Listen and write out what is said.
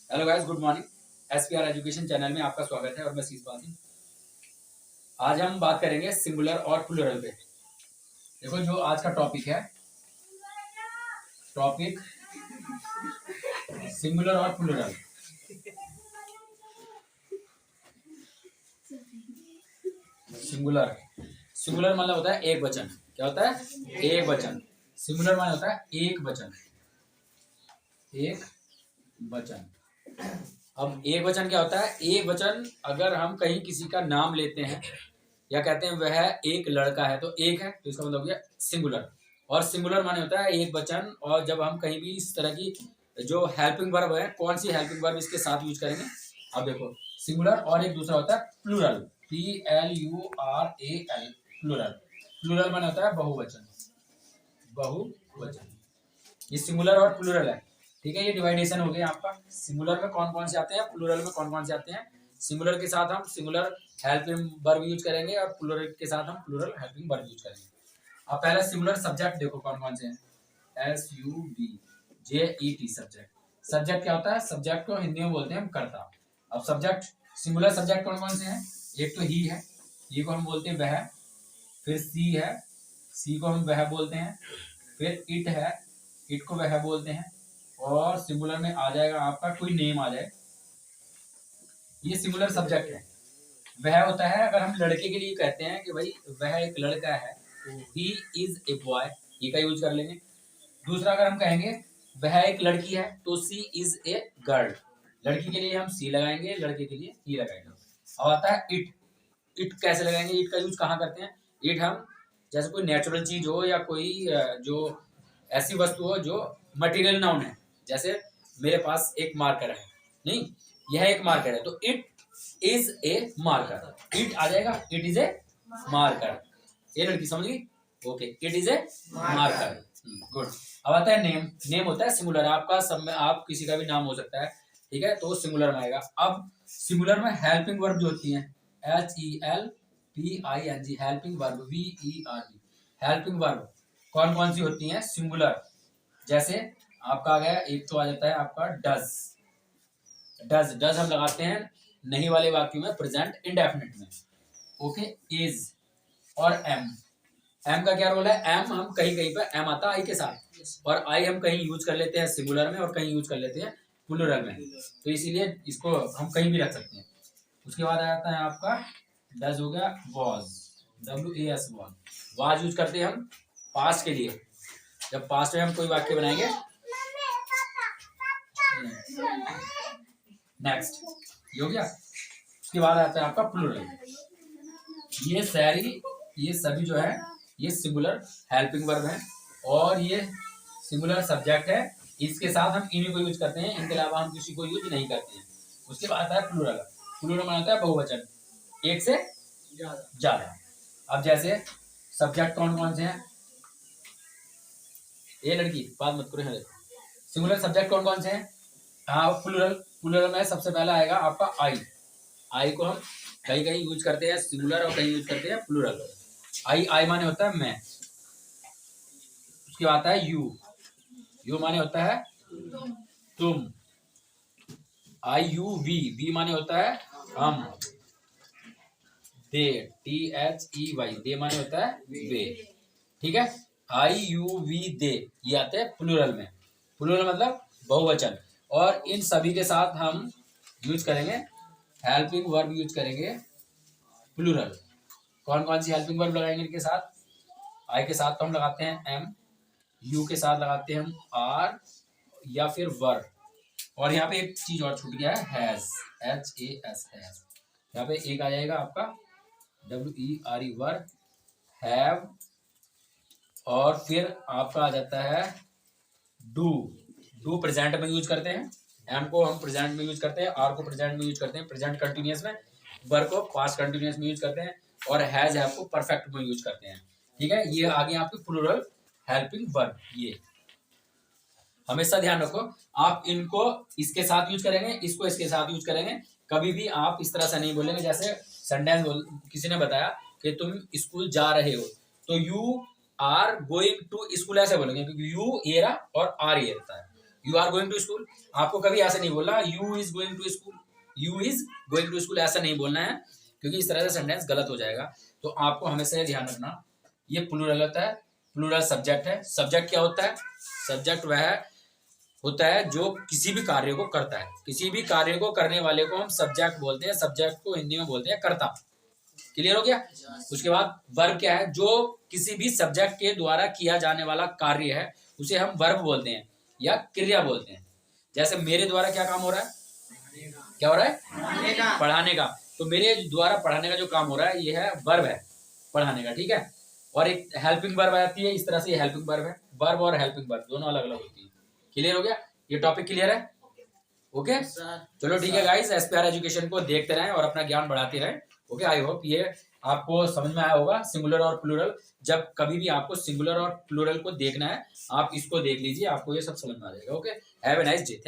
Hello guys, good morning. SPR education channel में आपका स्वागत है और मैं शीशपाल सिंह। आज हम बात करेंगे सिंगुलर और प्लूरल पे। देखो, जो आज का टॉपिक है, टॉपिक सिंगुलर और प्लूरल। सिंगुलर सिंगुलर मतलब होता है एक वचन। क्या होता है? एक वचन। सिंगुलर मतलब होता है एक वचन। एक वचन। अब एक वचन क्या होता है? एक वचन अगर हम कहीं किसी का नाम लेते हैं या कहते हैं वह एक लड़का है तो एक है, तो इसका मतलब हो गया सिंगुलर। और सिंगुलर माने होता है एक वचन। और जब हम कहीं भी इस तरह की जो हेल्पिंग वर्ब है, कौन सी हेल्पिंग वर्ब इसके साथ यूज करेंगे? अब देखो, सिंगुलर और एक दूसरा होता है प्लूरल। PLURAL, plural. प्लूरल माने होता है बहुवचन। बहुवचन। ये सिंगुलर और प्लूरल है। ठीक है, ये डिवाइडेशन हो गया आपका। सिंगुलर में कौन कौन से आते हैं, प्लूरल में कौन कौन से आते हैं। सिंगुलर के साथ हम सिंगुलर हेल्पिंग वर्ब यूज करेंगे और प्लूरल के साथ हम प्लूरल हेल्पिंग वर्ब यूज करेंगे। अब पहले सिंगुलर सब्जेक्ट देखो कौन कौन से हैं। SUBJET subject. सब्जेक्ट क्या होता है? सब्जेक्ट को हिंदी में बोलते हैं हम कर्ता। अब सब्जेक्ट, सिंगुलर सब्जेक्ट कौन कौन से हैं? एक तो ही है, ही को हम बोलते हैं वह। फिर सी है, सी को हम वह बोलते हैं। फिर इट है, इट को वह बोलते हैं। और सिंगुलर में आ जाएगा आपका कोई नेम आ जाए, ये सिंगुलर सब्जेक्ट है। वह होता है अगर हम लड़के के लिए कहते हैं कि भाई वह एक लड़का है तो ही इज ए बॉय, ये का यूज कर लेंगे। दूसरा अगर हम कहेंगे वह एक लड़की है तो सी इज ए गर्ल। लड़की के लिए हम सी लगाएंगे, लड़के के लिए ही लगाएंगे। अब आता है इट। इट कैसे लगाएंगे? इट का यूज कहाँ करते हैं? इट हम जैसे कोई नेचुरल चीज हो या कोई जो ऐसी वस्तु हो जो मटेरियल नाउन है। जैसे मेरे पास एक मार्कर है, नहीं, यह एक मार्कर है तो it is a marker. It आ जाएगा, इट इज ए मार्कर। ये लड़की समझ गई? Okay, it is a marker. Good. अब आता है नेम। नेम होता है सिंगुलर। आपका सब में आप किसी का भी नाम हो सकता है, ठीक है, तो सिंगुलर में आएगा। अब सिंगुलर में हेल्पिंग वर्ब जो होती है, HELPING, helping verb, VERB। Helping verb कौन कौन सी होती हैं सिंगुलर? जैसे आपका आ गया, एक तो आ जाता है आपका डज। डज डज हम लगाते हैं नहीं वाले वाक्यों में, प्रेजेंट इंडेफिनिट में। ओके, इज और एम। एम का क्या रोल है? एम हम कहीं कहीं पर एम आता है आई के साथ, और आई हम कहीं यूज कर लेते हैं सिंगुलर में और कहीं यूज कर लेते हैं प्लूरल में, तो इसीलिए इसको हम कहीं भी रख सकते हैं। उसके बाद आ जाता है आपका डज हो गया was, WAS was. Was use करते हैं हम पास्ट के लिए, जब पास्ट में हम कोई वाक्य बनाएंगे। नेक्स्ट, ये हो गया। उसके बाद आता है आपका प्लूरल। ये सभी जो है ये सिंगुलर हेल्पिंग वर्ब है और ये सिंगुलर सब्जेक्ट है। इसके साथ हम इन्हीं को यूज करते हैं, इनके अलावा हम किसी को यूज नहीं करते हैं। उसके बाद आता है प्लूरल। प्लूरल माना होता है बहुवचन, एक से ज्यादा। अब जैसे सब्जेक्ट कौन कौन से हैं? ये लड़की बात मत करो, देखो सिंगुलर सब्जेक्ट कौन कौन से हैं। हाँ, प्लूरल। प्लूरल में सबसे पहला आएगा आपका आई। आई को हम कहीं कहीं यूज करते हैं सिंगुलर और कहीं यूज करते हैं प्लूरल। आई, आई माने होता है मैं। उसके बाद आता है यू। यू माने होता है तुम। IUV, वी माने होता है हम। दे, THEY, दे माने होता है वे। ठीक है, IUV दे, ये आते हैं प्लूरल में। प्लूरल मतलब बहुवचन। और इन सभी के साथ हम यूज करेंगे हेल्पिंग वर्ब, यूज करेंगे प्लूरल। कौन कौन सी हेल्पिंग वर्ब लगाएंगे इनके साथ? आई के साथ तो हम लगाते हैं एम, यू के साथ लगाते हैं हम आर या फिर वर। और यहाँ पे एक चीज और छूट गया है, हैज, HAS, हैज। यहाँ पे एक आ जाएगा आपका WERE, वर, हैव। और फिर आपका आ जाता है डू। डू प्रेजेंट में यूज करते हैं, एम को हम प्रेजेंट में यूज करते हैं, आर को प्रेजेंट में यूज करते हैं प्रेजेंट कंटिन्यूअस में, वर को पास्ट कंटिन्यूअस में यूज करते हैं, और हैज है आपको परफेक्ट में यूज करते हैं। ठीक है, ये आगे आपकी प्लूरल हेल्पिंग वर्ब। ये हमेशा ध्यान रखो, आप इनको इसके साथ यूज करेंगे, इसको इसके साथ यूज करेंगे। कभी भी आप इस तरह से नहीं बोलेंगे। जैसे सेंटेंस किसी ने बताया कि तुम स्कूल जा रहे हो, तो you are going to school ऐसे बोलेंगे, क्योंकि यू एरा और आर ये रहता है। You are going to school, आपको कभी ऐसा नहीं बोलना you is going to school, you is going to school ऐसा नहीं बोलना है, क्योंकि इस तरह से सेंटेंस गलत हो जाएगा। तो आपको हमेशा ये ध्यान रखना, ये प्लूरल होता है, प्लूरल सब्जेक्ट है। सब्जेक्ट क्या होता है? सब्जेक्ट वह होता है जो किसी भी कार्य को करता है, किसी भी कार्य को करने वाले को हम सब्जेक्ट बोलते हैं, सब्जेक्ट को हिंदी में बोलते हैं कर्ता। क्लियर हो गया? उसके बाद वर्ब क्या है? जो किसी भी सब्जेक्ट के द्वारा किया जाने वाला कार्य है उसे हम वर्ब बोलते हैं या क्रिया बोलते हैं। जैसे मेरे द्वारा क्या काम हो रहा है? क्या हो रहा है? पढ़ाने का। तो मेरे द्वारा पढ़ाने का जो काम हो रहा है ये है वर्ब है, पढ़ाने का, ठीक है। और एक हेल्पिंग वर्ब आती है, इस तरह से ये हेल्पिंग वर्ब है। वर्ब और हेल्पिंग वर्ब दोनों अलग अलग होती है। क्लियर हो गया? ये टॉपिक क्लियर है? ओके चलो ठीक है गाइस, एसपीआर एजुकेशन को देखते रहें और अपना ज्ञान बढ़ाते रहें। ओके, आई होप ये आपको समझ में आया होगा। सिंगुलर और प्लूरल, जब कभी भी आपको सिंगुलर और प्लूरल को देखना है आप इसको देख लीजिए, आपको ये सब समझ में आ जाएगा। Okay, have a nice day.